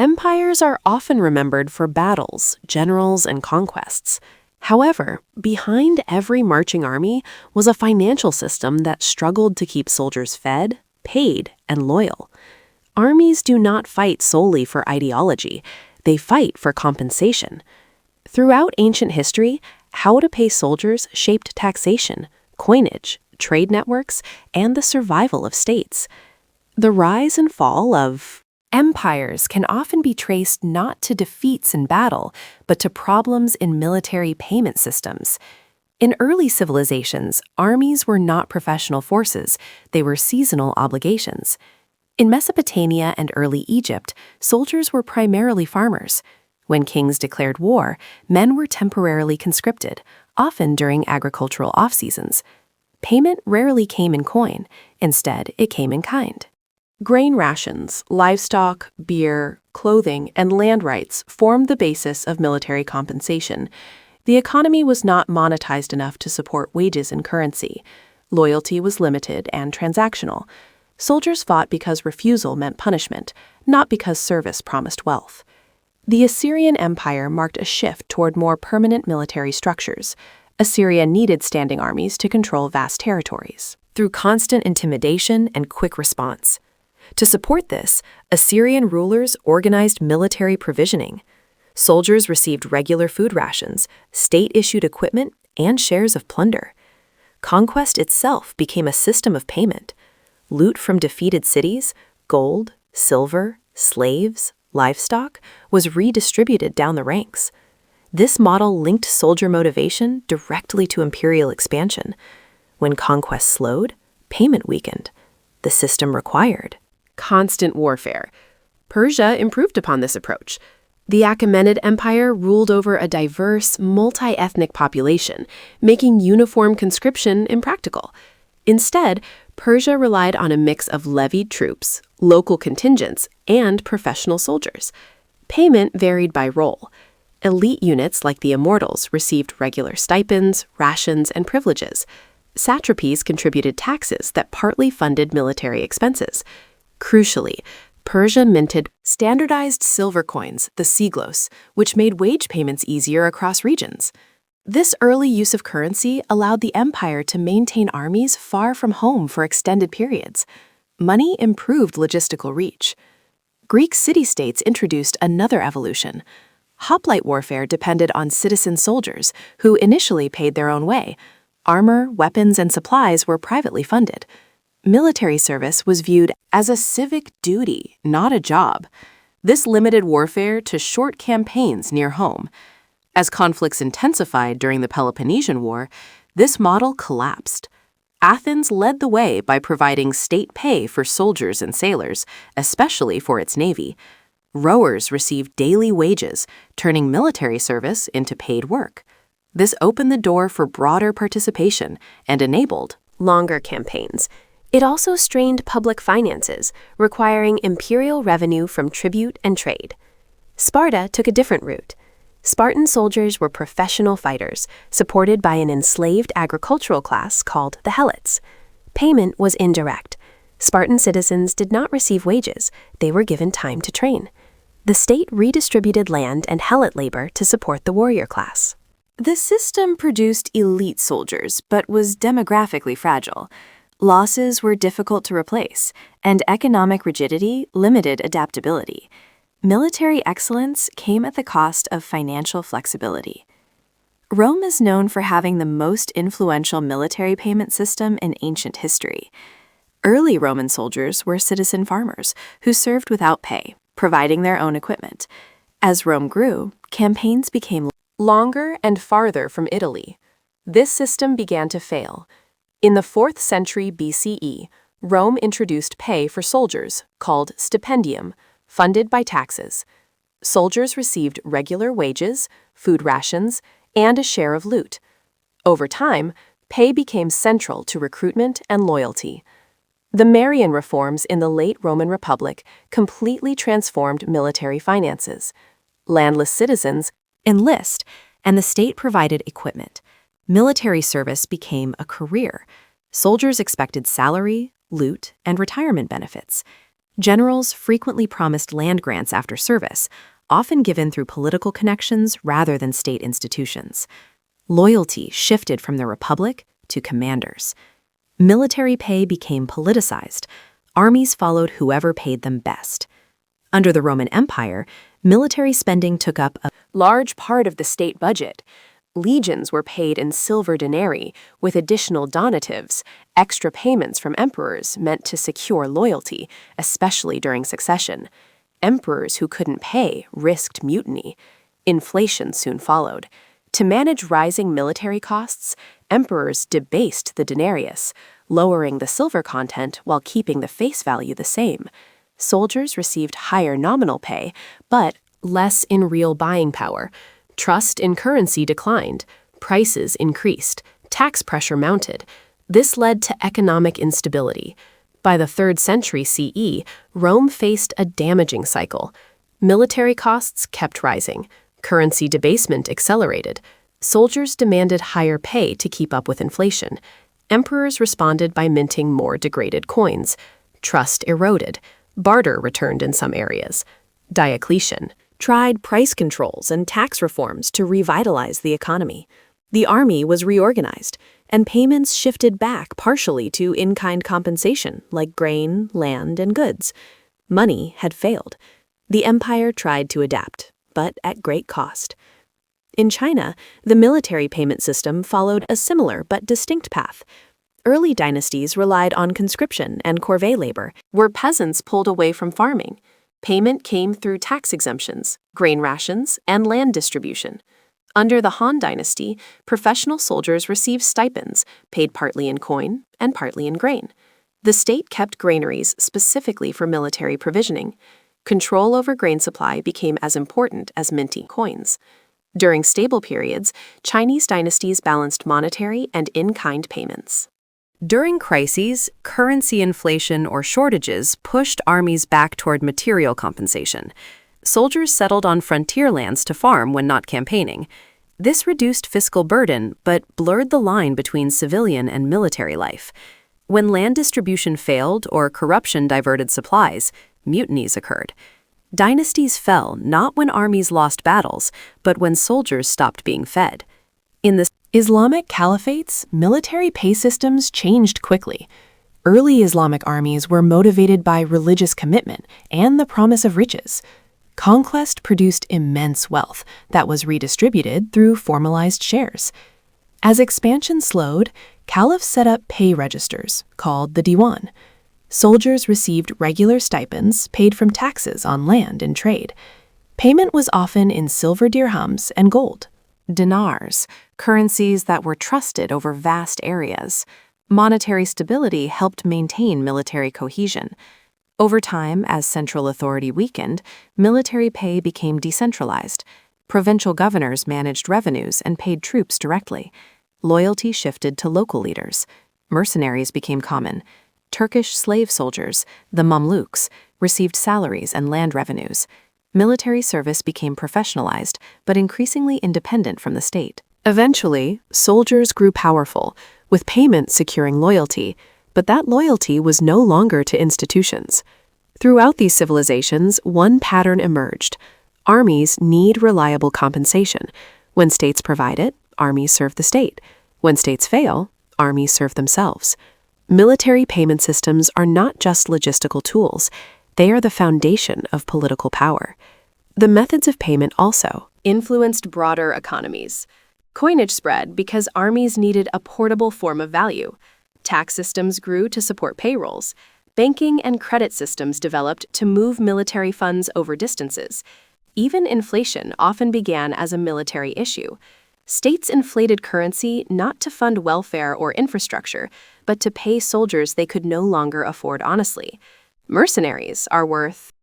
Empires are often remembered for battles, generals, and conquests. However, behind every marching army was a financial system that struggled to keep soldiers fed, paid, and loyal. Armies do not fight solely for ideology, they fight for compensation. Throughout ancient history, how to pay soldiers shaped taxation, coinage, trade networks, and the survival of states. The rise and fall of empires can often be traced not to defeats in battle, but to problems in military payment systems. In early civilizations, armies were not professional forces, they were seasonal obligations. In Mesopotamia and early Egypt, soldiers were primarily farmers. When kings declared war, men were temporarily conscripted, often during agricultural off-seasons. Payment rarely came in coin, instead it came in kind. Grain rations, livestock, beer, clothing, and land rights formed the basis of military compensation. The economy was not monetized enough to support wages and currency. Loyalty was limited and transactional. Soldiers fought because refusal meant punishment, not because service promised wealth. The Assyrian Empire marked a shift toward more permanent military structures. Assyria needed standing armies to control vast territories through constant intimidation and quick response. To support this, Assyrian rulers organized military provisioning. Soldiers received regular food rations, state-issued equipment, and shares of plunder. Conquest itself became a system of payment. Loot from defeated cities, gold, silver, slaves, livestock, was redistributed down the ranks. This model linked soldier motivation directly to imperial expansion. When conquest slowed, payment weakened. The system required constant warfare. Persia improved upon this approach. The Achaemenid Empire ruled over a diverse, multi-ethnic population, making uniform conscription impractical. Instead, Persia relied on a mix of levied troops, local contingents, and professional soldiers. Payment varied by role. Elite units like the Immortals received regular stipends, rations, and privileges. Satrapies contributed taxes that partly funded military expenses. Crucially, Persia minted standardized silver coins, the siglos, which made wage payments easier across regions. This early use of currency allowed the empire to maintain armies far from home for extended periods. Money improved logistical reach. Greek city-states introduced another evolution. Hoplite warfare depended on citizen soldiers, who initially paid their own way. Armor, weapons, and supplies were privately funded. Military service was viewed as a civic duty, not a job. This limited warfare to short campaigns near home. As conflicts intensified during the Peloponnesian War, this model collapsed. Athens led the way by providing state pay for soldiers and sailors, especially for its navy. Rowers received daily wages, turning military service into paid work. This opened the door for broader participation and enabled longer campaigns. It also strained public finances, requiring imperial revenue from tribute and trade. Sparta took a different route. Spartan soldiers were professional fighters, supported by an enslaved agricultural class called the Helots. Payment was indirect. Spartan citizens did not receive wages, they were given time to train. The state redistributed land and Helot labor to support the warrior class. The system produced elite soldiers, but was demographically fragile. Losses were difficult to replace, and economic rigidity limited adaptability. Military excellence came at the cost of financial flexibility. Rome is known for having the most influential military payment system in ancient history. Early Roman soldiers were citizen farmers who served without pay, providing their own equipment. As Rome grew, campaigns became longer and farther from Italy. This system began to fail. In the 4th century BCE, Rome introduced pay for soldiers, called stipendium, funded by taxes. Soldiers received regular wages, food rations, and a share of loot. Over time, pay became central to recruitment and loyalty. The Marian reforms in the late Roman Republic completely transformed military finances. Landless citizens enlist, and the state provided equipment. Military service became a career. Soldiers expected salary, loot, and retirement benefits. Generals frequently promised land grants after service, often given through political connections rather than state institutions. Loyalty shifted from the republic to commanders. Military pay became politicized. Armies followed whoever paid them best. Under the Roman Empire, military spending took up a large part of the state budget. Legions were paid in silver denarii, with additional donatives. Extra payments from emperors meant to secure loyalty, especially during succession. Emperors who couldn't pay risked mutiny. Inflation soon followed. To manage rising military costs, emperors debased the denarius, lowering the silver content while keeping the face value the same. Soldiers received higher nominal pay, but less in real buying power. Trust in currency declined. Prices increased. Tax pressure mounted. This led to economic instability. By the 3rd century CE, Rome faced a damaging cycle. Military costs kept rising. Currency debasement accelerated. Soldiers demanded higher pay to keep up with inflation. Emperors responded by minting more degraded coins. Trust eroded. Barter returned in some areas. Diocletian tried price controls and tax reforms to revitalize the economy. The army was reorganized, and payments shifted back partially to in-kind compensation like grain, land, and goods. Money had failed. The empire tried to adapt, but at great cost. In China, the military payment system followed a similar but distinct path. Early dynasties relied on conscription and corvée labor, where peasants pulled away from farming. Payment came through tax exemptions, grain rations, and land distribution. Under the Han Dynasty, professional soldiers received stipends, paid partly in coin and partly in grain. The state kept granaries specifically for military provisioning. Control over grain supply became as important as minting coins. During stable periods, Chinese dynasties balanced monetary and in-kind payments. During crises, currency inflation or shortages pushed armies back toward material compensation. Soldiers settled on frontier lands to farm when not campaigning. This reduced fiscal burden but blurred the line between civilian and military life. When land distribution failed or corruption diverted supplies, mutinies occurred. Dynasties fell not when armies lost battles, but when soldiers stopped being fed. In the Islamic caliphates, military pay systems changed quickly. Early Islamic armies were motivated by religious commitment and the promise of riches. Conquest produced immense wealth that was redistributed through formalized shares. As expansion slowed, caliphs set up pay registers, called the diwan. Soldiers received regular stipends paid from taxes on land and trade. Payment was often in silver dirhams and gold. Dinars, currencies that were trusted over vast areas. Monetary stability helped maintain military cohesion. Over time, as central authority weakened, military pay became decentralized. Provincial governors managed revenues and paid troops directly. Loyalty shifted to local leaders. Mercenaries became common. Turkish slave soldiers, the Mamluks, received salaries and land revenues. Military service became professionalized, but increasingly independent from the state. Eventually, soldiers grew powerful, with payment securing loyalty, but that loyalty was no longer to institutions. Throughout these civilizations, one pattern emerged. Armies need reliable compensation. When states provide it, armies serve the state. When states fail, armies serve themselves. Military payment systems are not just logistical tools. They are the foundation of political power. The methods of payment also influenced broader economies. Coinage spread because armies needed a portable form of value. Tax systems grew to support payrolls. Banking and credit systems developed to move military funds over distances. Even inflation often began as a military issue. States inflated currency not to fund welfare or infrastructure, but to pay soldiers they could no longer afford honestly. Mercenaries are worth